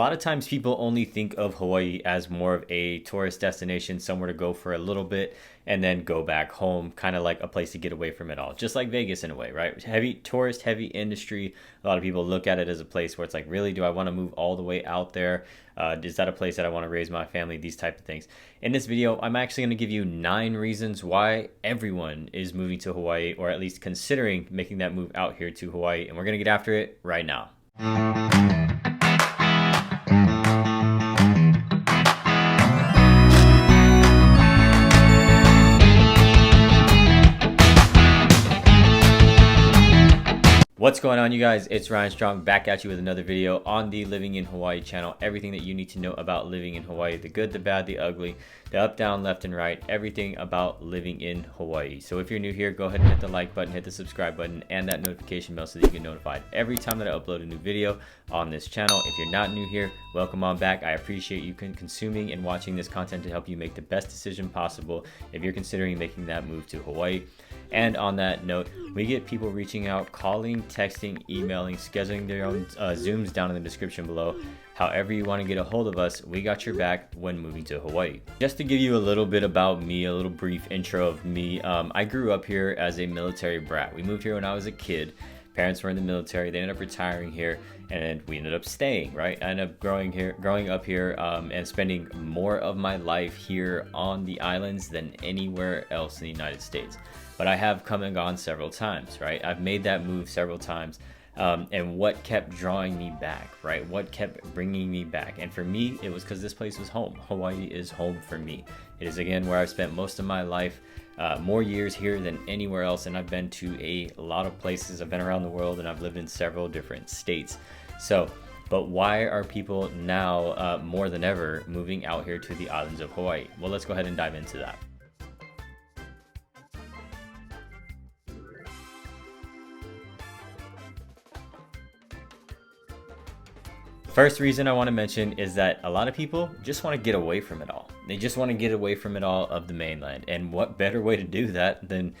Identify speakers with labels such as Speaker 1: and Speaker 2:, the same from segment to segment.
Speaker 1: A lot of times people only think of Hawaii as more of a tourist destination, somewhere to go for a little bit and then go back home, kind of like a place to get away from it all. Just like Vegas in a way, right? Heavy tourist, heavy industry. A lot of people look at it as a place where it's like, really, do I want to move all the way out there? Is that a place that I want to raise my family? These type of things. In this video, I'm actually going to give you 9 reasons why everyone is moving to Hawaii, or at least considering making that move out here to Hawaii. And we're going to get after it right now. What's going on, you guys? It's Ryan Strong back at you with another video on the Living in Hawaii channel. Everything that you need to know about living in Hawaii, the good, the bad, the ugly, the up, down, left, and right, everything about living in Hawaii. So if you're new here, go ahead and hit the like button, hit the subscribe button, and that notification bell so that you get notified every time that I upload a new video on this channel. If you're not new here, welcome on back. I appreciate you consuming and watching this content to help you make the best decision possible if you're considering making that move to Hawaii. And on that note, we get people reaching out, calling, texting, emailing, scheduling their own Zooms down in the description below. However you want to get a hold of us, we got your back when moving to Hawaii. Just to give you a little bit about me, a little brief intro of me, I grew up here as a military brat. We moved here when I was a kid. Parents were in the military. They ended up retiring here, and we ended up staying, right? I ended up growing up here, and spending more of my life here on the islands than anywhere else in the United States. But I have come and gone several times, right? I've made that move several times. And what kept drawing me back, right? What kept bringing me back? And for me, it was because this place was home. Hawaii is home for me. It is, again, where I've spent most of my life, more years here than anywhere else. And I've been to a lot of places. I've been around the world, and I've lived in several different states. But why are people now, more than ever, moving out here to the islands of Hawaii? Well, let's go ahead and dive into that. First reason I want to mention is that a lot of people just want to get away from it all. They just want to get away from it all of the mainland. And what better way to do that than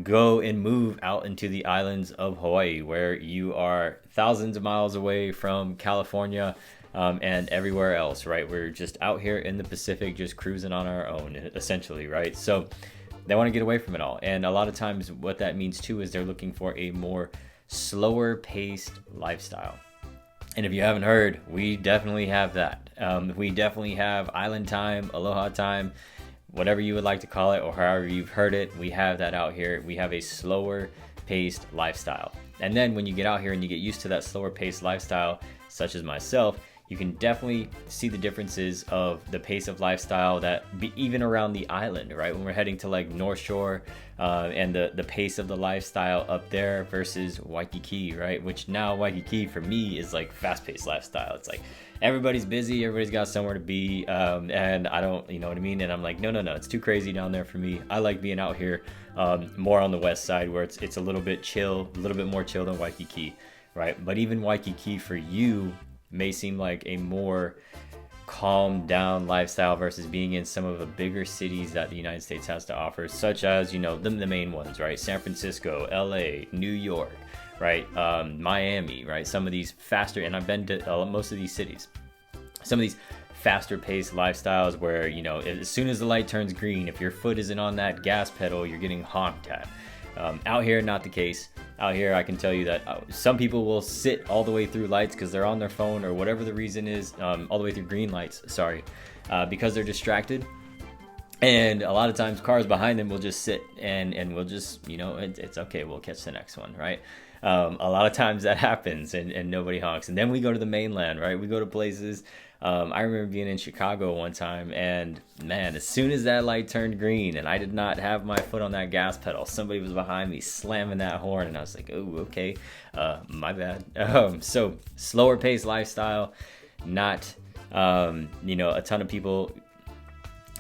Speaker 1: go and move out into the islands of Hawaii, where you are thousands of miles away from California and everywhere else, right? We're just out here in the Pacific, just cruising on our own, essentially, right? So they want to get away from it all. And a lot of times what that means too is they're looking for a more slower paced lifestyle. And if you haven't heard, we definitely have that. We definitely have island time, aloha time, whatever you would like to call it, or however you've heard it. We have that out here. We have a slower paced lifestyle. And then when you get out here and you get used to that slower paced lifestyle, such as myself, you can definitely see the differences of the pace of lifestyle that be even around the island, right? When we're heading to like North Shore and the pace of the lifestyle up there versus Waikiki, right? Which now Waikiki for me is like fast-paced lifestyle. It's like everybody's busy, everybody's got somewhere to be, and I don't, you know what I mean? And I'm like, no, it's too crazy down there for me. I like being out here more on the west side where it's a little bit chill, a little bit more chill than Waikiki, right? But even Waikiki for you may seem like a more calm down lifestyle versus being in some of the bigger cities that the United States has to offer, such as, you know, the main ones, right? San Francisco, LA, New York, right? Miami, right? Some of these faster, and I've been to most of these cities, some of these faster paced lifestyles where, you know, as soon as the light turns green, if your foot isn't on that gas pedal, you're getting honked at. Out here, not the case. Out here, I can tell you that some people will sit all the way through lights because they're on their phone or whatever the reason is, all the way through green lights, because they're distracted. And a lot of times cars behind them will just sit and we'll just, you know, it's okay, we'll catch the next one, right? A lot of times that happens and nobody honks. And then we go to the mainland, right? We go to places. I remember being in Chicago one time, and man, as soon as that light turned green and I did not have my foot on that gas pedal, somebody was behind me slamming that horn, and I was like, oh, okay, my bad. So slower paced lifestyle, not, you know, a ton of people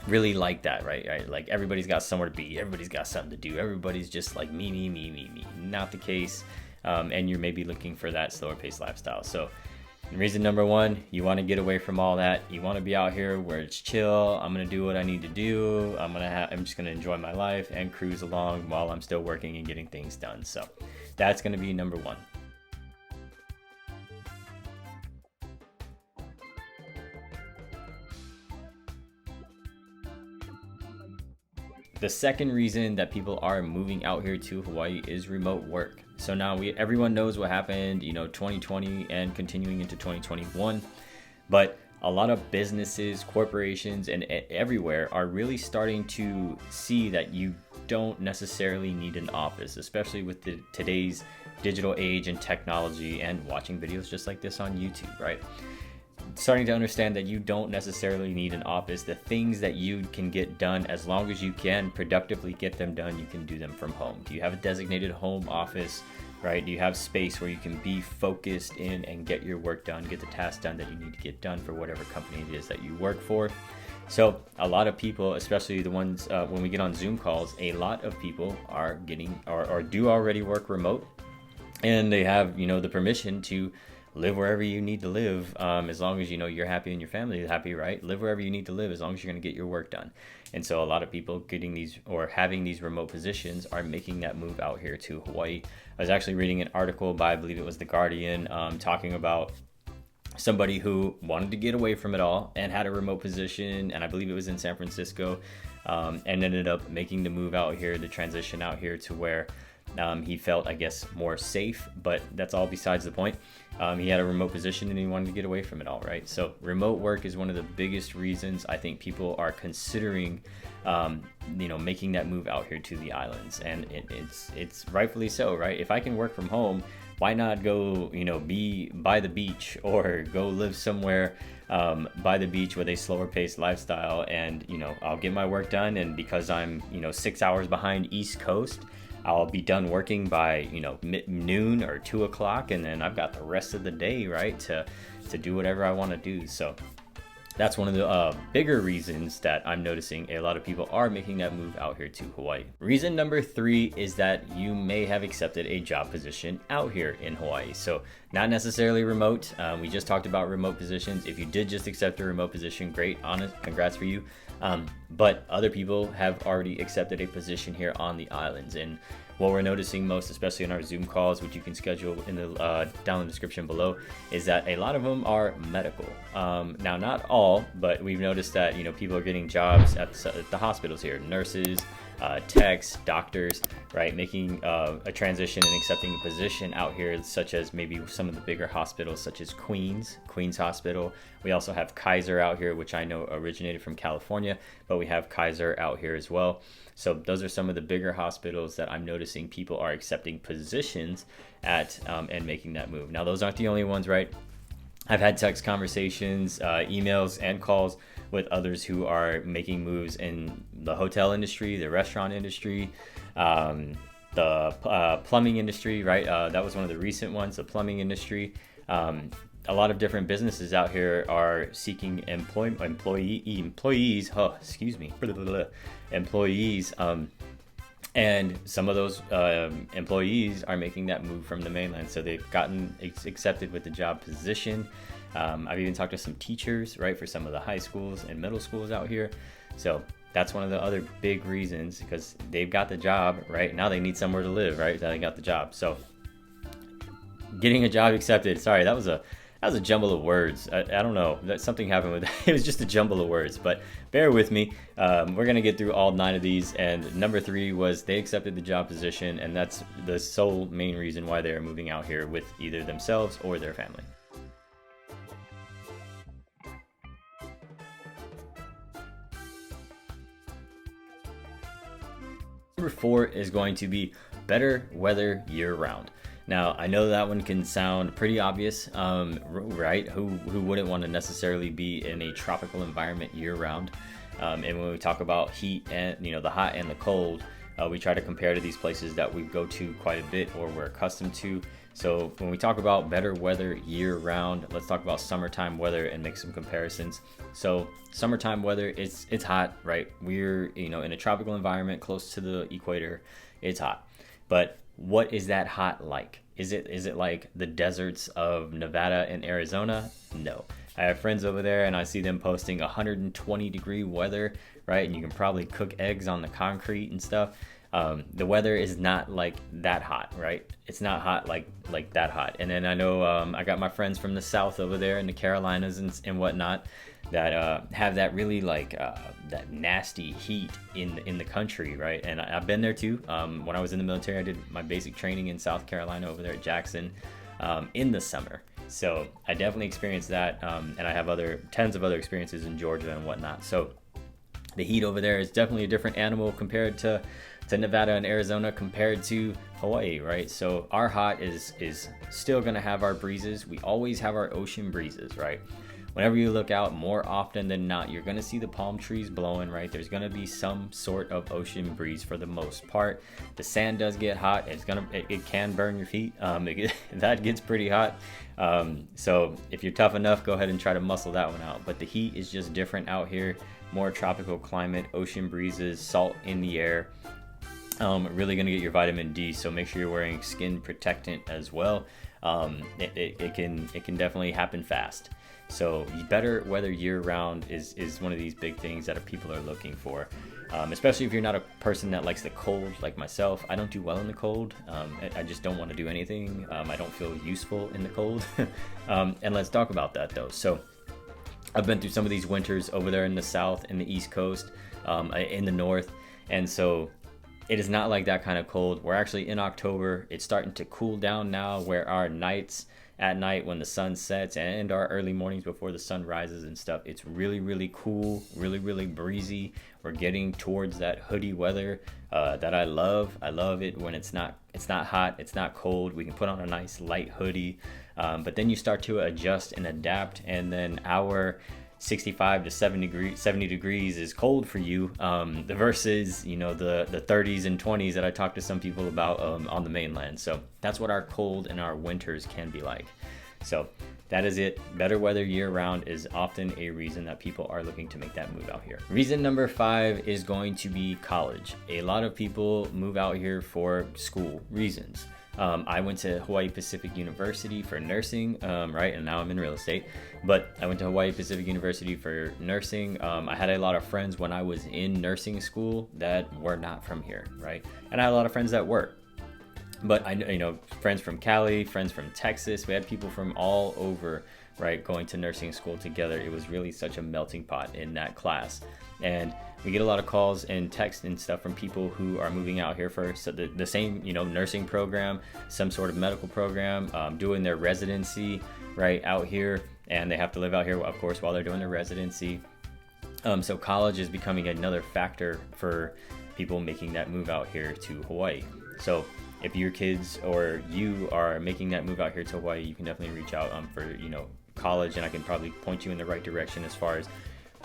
Speaker 1: really like that, right? Like everybody's got somewhere to be, everybody's got something to do, everybody's just like me. Not the case, and you're maybe looking for that slower paced lifestyle. So reason number 1, you want to get away from all that. You want to be out here where it's chill. I'm going to do what I need to do. I'm just going to enjoy my life and cruise along while I'm still working and getting things done. So that's going to be number 1. The second reason that people are moving out here to Hawaii is remote work. So now everyone knows what happened, 2020 and continuing into 2021, but a lot of businesses, corporations, and everywhere are really starting to see that you don't necessarily need an office, especially with today's digital age and technology and watching videos just like this on YouTube, right? Starting to understand that you don't necessarily need an office. The things that you can get done, as long as you can productively get them done, you can do them from home. Do you have a designated home office, right? Do you have space where you can be focused in and get your work done, get the tasks done that you need to get done for whatever company it is that you work for? So a lot of people, especially the ones when we get on Zoom calls, a lot of people are getting or do already work remote, and they have the permission to live wherever you need to live, as long as you're happy and your family is happy, right? Live wherever you need to live as long as you're going to get your work done. And so a lot of people getting these or having these remote positions are making that move out here to Hawaii. I was actually reading an article by, I believe it was The Guardian, talking about somebody who wanted to get away from it all and had a remote position, and I believe it was in San Francisco, and ended up making the move out here, the transition out here to where he felt, I guess, more safe, but that's all besides the point. He had a remote position and he wanted to get away from it all, right? So remote work is one of the biggest reasons I think people are considering, making that move out here to the islands, and it's rightfully so, right? If I can work from home, why not go, be by the beach or go live somewhere by the beach with a slower paced lifestyle, and I'll get my work done, and because I'm 6 hours behind East Coast, I'll be done working by noon or 2 o'clock, and then I've got the rest of the day, right, to do whatever I want to do. So that's one of the bigger reasons that I'm noticing a lot of people are making that move out here to Hawaii. Reason number 3 is that you may have accepted a job position out here in Hawaii. So not necessarily remote. We just talked about remote positions. If you did just accept a remote position, great, honest, congrats for you. But other people have already accepted a position here on the islands. And what we're noticing most, especially in our Zoom calls, which you can schedule in the down in the description below, is that a lot of them are medical. Now, not all, but we've noticed that people are getting jobs at the hospitals here, nurses, techs, doctors, right, making a transition and accepting a position out here, such as maybe some of the bigger hospitals, such as Queens Hospital. We also have Kaiser out here, which I know originated from California, but we have Kaiser out here as well. So those are some of the bigger hospitals that I'm noticing people are accepting positions at and making that move. Now, those aren't the only ones, right? I've had text conversations, emails, and calls with others who are making moves in the hotel industry, the restaurant industry, the plumbing industry, right? That was one of the recent ones, the plumbing industry. A lot of different businesses out here are seeking employees. And some of those employees are making that move from the mainland. So they've gotten accepted with the job position. I've even talked to some teachers, right, for some of the high schools and middle schools out here. So that's one of the other big reasons, because they've got the job, right? Now they need somewhere to live, right? Now they got the job. So getting a job accepted. Sorry, that was a jumble of words. I don't know. Something happened with that. It was just a jumble of words, but bear with me. We're going to get through all 9 of these. And number 3 was they accepted the job position, and that's the sole main reason why they're moving out here with either themselves or their family. Number 4 is going to be better weather year-round. Now, I know that one can sound pretty obvious, right? Who wouldn't want to necessarily be in a tropical environment year-round? And when we talk about heat and the hot and the cold, we try to compare to these places that we go to quite a bit or we're accustomed to. So when we talk about better weather year-round, let's talk about summertime weather and make some comparisons. So summertime weather, it's hot, right? We're in a tropical environment close to the equator. It's hot, but what is that hot like? Is it like the deserts of Nevada and Arizona? No. I have friends over there and I see them posting 120 degree weather, right? And you can probably cook eggs on the concrete and stuff. The weather is not like that hot, right? It's not hot like that hot. And then I know I got my friends from the south over there in the Carolinas and whatnot that have that really like that nasty heat in the country, right? And I've been there too. When I was in the military, I did my basic training in South Carolina over there at Jackson in the summer. So I definitely experienced that, and I have tons of other experiences in Georgia and whatnot. So the heat over there is definitely a different animal compared to Nevada and Arizona compared to Hawaii, right? So our hot is still gonna have our breezes. We always have our ocean breezes, right? Whenever you look out, more often than not, you're gonna see the palm trees blowing, right? There's gonna be some sort of ocean breeze for the most part. The sand does get hot. It can burn your feet. That gets pretty hot. So if you're tough enough, go ahead and try to muscle that one out. But the heat is just different out here. More tropical climate, ocean breezes, salt in the air. Really gonna get your vitamin D. So make sure you're wearing skin protectant as well. It can definitely happen fast. So better weather year-round is one of these big things that people are looking for, especially if you're not a person that likes the cold like myself. I don't do well in the cold. I just don't want to do anything. I don't feel useful in the cold. And let's talk about that though. So I've been through some of these winters over there in the south, in the East Coast, in the north, and so it is not like that kind of cold. We're actually in October. It's starting to cool down now, where our nights at night when the sun sets and our early mornings before the sun rises and stuff, it's really, really cool, really, really breezy. We're getting towards that hoodie weather that I love. I love it when it's not hot, it's not cold. We can put on a nice light hoodie, but then you start to adjust and adapt, and then our 65 to 70 degrees is cold for you, versus the 30s and 20s that I talked to some people about on the mainland. So that's what our cold and our winters can be like. So that is it. Better weather year round is often a reason that people are looking to make that move out here. Reason number 5 is going to be college. A lot of people move out here for school reasons. I went to Hawaii Pacific University for nursing, right? And now I'm in real estate. But I went to Hawaii Pacific University for nursing. I had a lot of friends when I was in nursing school that were not from here, right? And I had a lot of friends that were. But I know friends from Cali, friends from Texas. We had people from all over, right, going to nursing school together. It was really such a melting pot in that class. And we get a lot of calls and texts and stuff from people who are moving out here for the same, nursing program, some sort of medical program, doing their residency right out here. And they have to live out here, of course, while they're doing their residency. So college is becoming another factor for people making that move out here to Hawaii. So if your kids or you are making that move out here to Hawaii, you can definitely reach out for college, and I can probably point you in the right direction as far as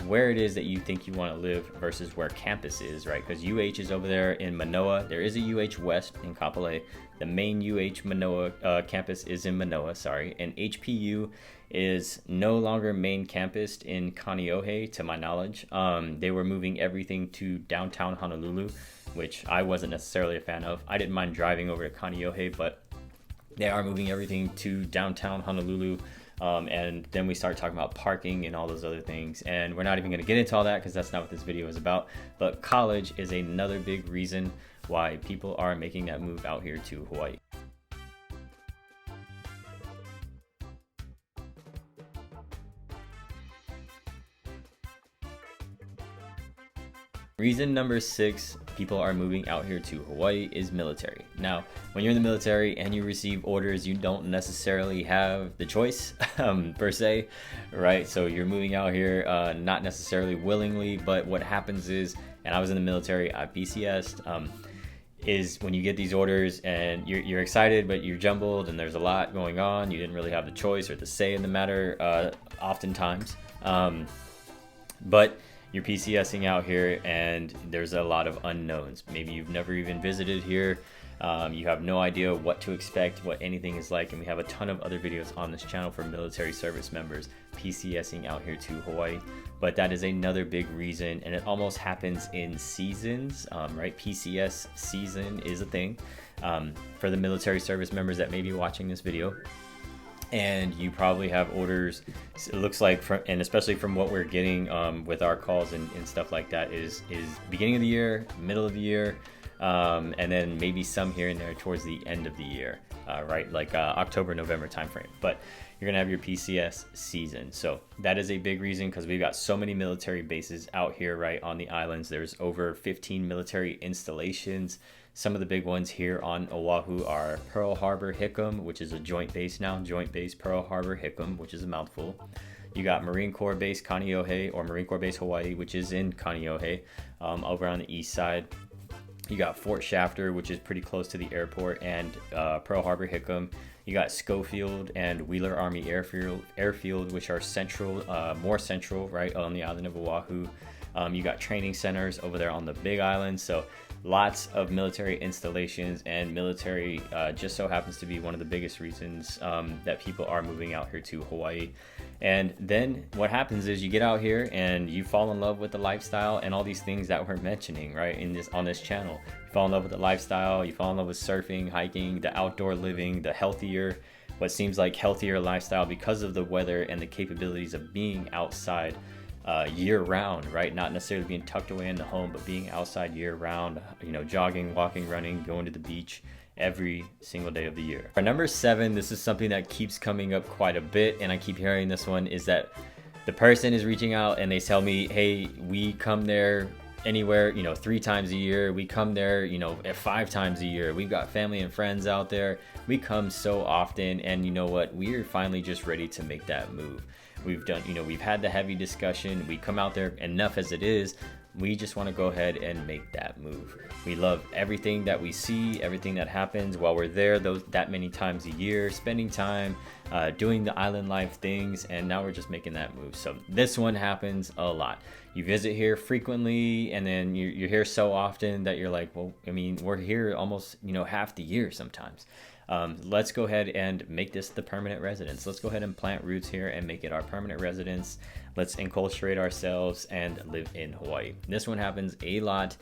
Speaker 1: where it is that you think you want to live versus where campus is, right? Because UH is over there in Manoa. There is a UH West in Kapolei. The main UH Manoa campus is in Manoa, and HPU is no longer main campus in Kaneohe, to my knowledge. They were moving everything to downtown Honolulu, which I wasn't necessarily a fan of. I didn't mind driving over to Kaneohe, but they are moving everything to downtown Honolulu. And then we start talking about parking and all those other things. And we're not even going to get into all that because that's not what this video is about. But college is another big reason why people are making that move out here to Hawaii. Reason number 6 people are moving out here to Hawaii is military. Now, when you're in the military and you receive orders, you don't necessarily have the choice per se, right? So you're moving out here not necessarily willingly, but what happens is, and I was in the military, I PCS'd, is when you get these orders and you're excited, but you're jumbled and there's a lot going on. You didn't really have the choice or the say in the matter oftentimes. But you're PCSing out here and there's a lot of unknowns. Maybe you've never even visited here. You have no idea what to expect, what anything is like. And we have a ton of other videos on this channel for military service members PCSing out here to Hawaii. But that is another big reason, and it almost happens in seasons, right? PCS season is a thing for the military service members that may be watching this video. And you probably have orders, it looks like, and especially from what we're getting with our calls and stuff like that, is beginning of the year, middle of the year, and then maybe some here and there towards the end of the year, right? Like October, November timeframe. But you're gonna have your PCS season. So that is a big reason, because we've got so many military bases out here, right, on the islands. There's over 15 military installations. Some of the big ones here on Oahu are Pearl Harbor Hickam, which is a joint base now, Joint Base Pearl Harbor Hickam, which is a mouthful. You got Marine Corps Base Kaneohe, or Marine Corps Base Hawaii, which is in Kaneohe, over on the east side. You got Fort Shafter, which is pretty close to the airport, and Pearl Harbor Hickam. You got Schofield and Wheeler Army Airfield, which are central, more central, right, on the island of Oahu. You got training centers over there on the Big Island. So lots of military installations, and military just so happens to be one of the biggest reasons that people are moving out here to Hawaii. And then what happens is you get out here and you fall in love with the lifestyle and all these things that we're mentioning, right, on this channel. You fall in love with the lifestyle, you fall in love with surfing, hiking, the outdoor living, the healthier, what seems like healthier lifestyle because of the weather and the capabilities of being outside year round, right? Not necessarily being tucked away in the home, but being outside year round, you know, jogging, walking, running, going to the beach every single day of the year. For number 7, this is something that keeps coming up quite a bit, and I keep hearing this one, is that the person is reaching out and they tell me, hey, we come there anywhere, you know, 3 times a year. We come there, you know, 5 times a year. We've got family and friends out there. We come so often, and you know what? We're finally just ready to make that move. We've done, you know, we've had the heavy discussion. We come out there enough as it is. We just want to go ahead and make that move. We love everything that we see, everything that happens while we're there, that many times a year, spending time, doing the island life things, and now we're just making that move. So this one happens a lot. You visit here frequently, and then you're here so often that you're like, well, I mean, we're here almost, you know, half the year sometimes. Let's go ahead and make this the permanent residence. Let's go ahead and plant roots here and make it our permanent residence. Let's enculturate ourselves and live in Hawaii. This one happens a lot.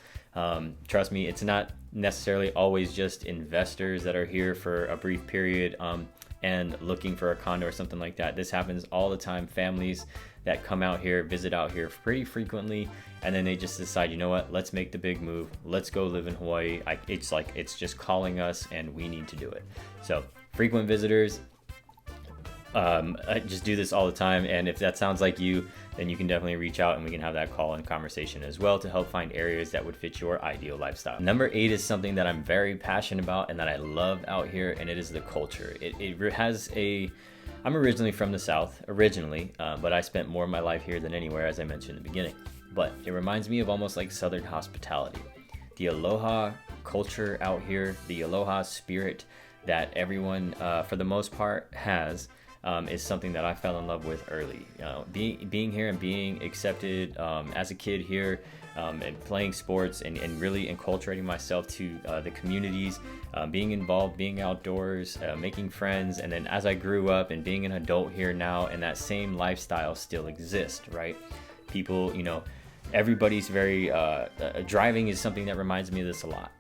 Speaker 1: Trust me, it's not necessarily always just investors that are here for a brief period and looking for a condo or something like that. This happens all the time. Families that come out here, visit out here pretty frequently, and then they just decide, you know what, let's make the big move. Let's go live in Hawaii. It's just calling us, and we need to do it. So frequent visitors, I just do this all the time, and if that sounds like you, then you can definitely reach out and we can have that call and conversation as well to help find areas that would fit your ideal lifestyle. Number 8 is something that I'm very passionate about and that I love out here, and it is the culture. I'm originally from the South, but I spent more of my life here than anywhere, as I mentioned in the beginning. But it reminds me of almost like Southern hospitality. The aloha culture out here, the aloha spirit that everyone, for the most part, has, is something that I fell in love with early. Being here and being accepted as a kid here, and playing sports and really enculturating myself to the communities, being involved, being outdoors, making friends. And then as I grew up and being an adult here now, and that same lifestyle still exists, right? People, you know, everybody's very, driving is something that reminds me of this a lot.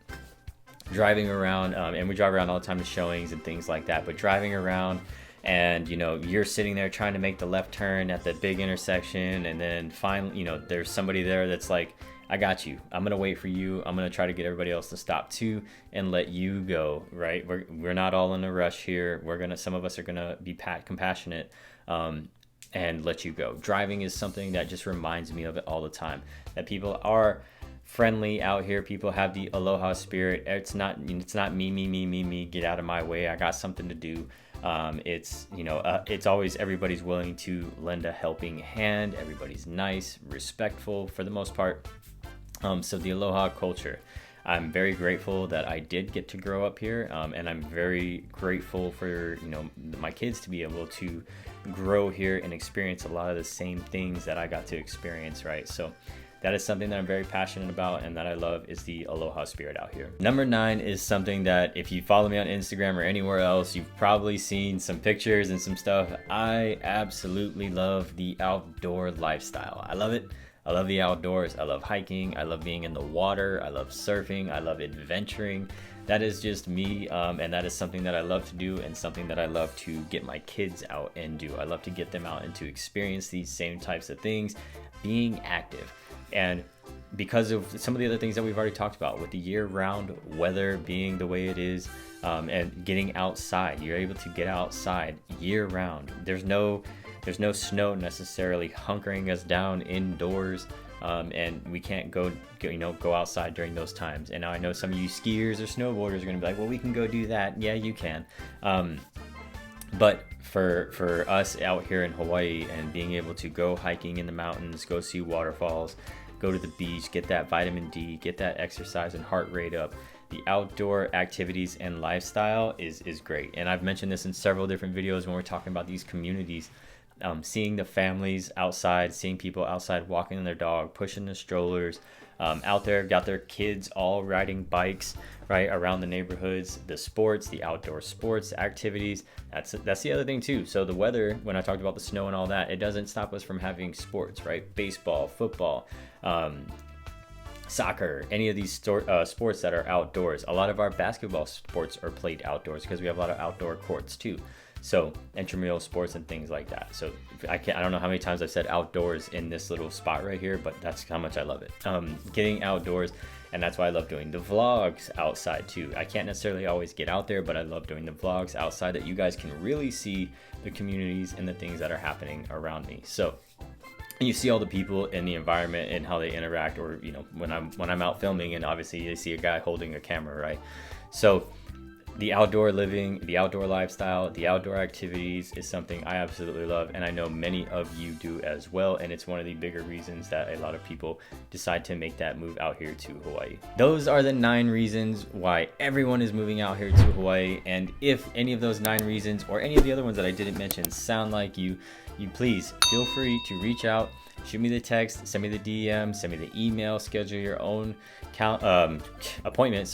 Speaker 1: Driving around, and we drive around all the time to showings and things like that, but driving around, and you know, you're sitting there trying to make the left turn at the big intersection, and then finally, you know, there's somebody there that's like, I got you, I'm gonna wait for you, I'm gonna try to get everybody else to stop too and let you go, right? We're not all in a rush here. Some of us are gonna be compassionate and let you go. Driving is something that just reminds me of it all the time, that people are friendly out here. People have the aloha spirit. It's not me, get out of my way, I got something to do. It's always, everybody's willing to lend a helping hand. Everybody's nice, respectful for the most part. So the aloha culture, I'm very grateful that I did get to grow up here, and I'm very grateful for, you know, my kids to be able to grow here and experience a lot of the same things that I got to experience, right? So that is something that I'm very passionate about and that I love, is the aloha spirit out here. Number 9 is something that if you follow me on Instagram or anywhere else, you've probably seen some pictures and some stuff. I absolutely love the outdoor lifestyle. I love it. I love the outdoors. I love hiking. I love being in the water. I love surfing. I love adventuring. That is just me, and that is something that I love to do, and something that I love to get my kids out and do. I love to get them out and to experience these same types of things, being active. And because of some of the other things that we've already talked about, with the year-round weather being the way it is, and getting outside, you're able to get outside year-round. There's no snow necessarily hunkering us down indoors, and we can't go outside during those times. And now I know some of you skiers or snowboarders are going to be like, well, we can go do that. Yeah, you can. But for us out here in Hawaii and being able to go hiking in the mountains, go see waterfalls, go to the beach, get that vitamin D, get that exercise and heart rate up, the outdoor activities and lifestyle is great. And I've mentioned this in several different videos when we're talking about these communities. Seeing the families outside, seeing people outside walking their dog, pushing the strollers, out there, got their kids all riding bikes right around the neighborhoods, the sports, the outdoor sports activities. That's the other thing too. So the weather, when I talked about the snow and all that, it doesn't stop us from having sports, right? Baseball, football, soccer, any of these sports that are outdoors. A lot of our basketball sports are played outdoors because we have a lot of outdoor courts too. So intramural sports and things like that. So I don't know how many times I've said outdoors in this little spot right here, but that's how much I love it. Getting outdoors, and that's why I love doing the vlogs outside too. I can't necessarily always get out there, but I love doing the vlogs outside that you guys can really see the communities and the things that are happening around me. So you see all the people in the environment and how they interact, or when I'm out filming, and obviously you see a guy holding a camera, right? So the outdoor living, the outdoor lifestyle, the outdoor activities is something I absolutely love, and I know many of you do as well, and it's one of the bigger reasons that a lot of people decide to make that move out here to Hawaii. Those are the 9 reasons why everyone is moving out here to Hawaii, and if any of those 9 reasons or any of the other ones that I didn't mention sound like you please feel free to reach out. Shoot me the text, send me the DM, send me the email, schedule your own appointment,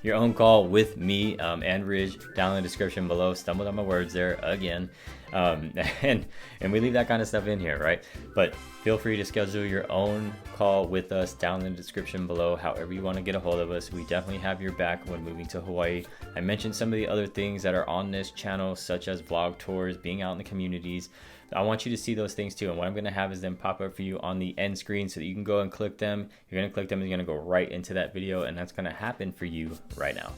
Speaker 1: your own call with me and Ridge down in the description below. Stumbled on my words there again. And we leave that kind of stuff in here, right? But feel free to schedule your own call with us down in the description below, however you want to get a hold of us. We definitely have your back when moving to Hawaii. I mentioned some of the other things that are on this channel, such as vlog tours, being out in the communities. I want you to see those things too, and what I'm going to have is them pop up for you on the end screen so that you can go and click them. You're going to click them and you're going to go right into that video, and that's going to happen for you right now.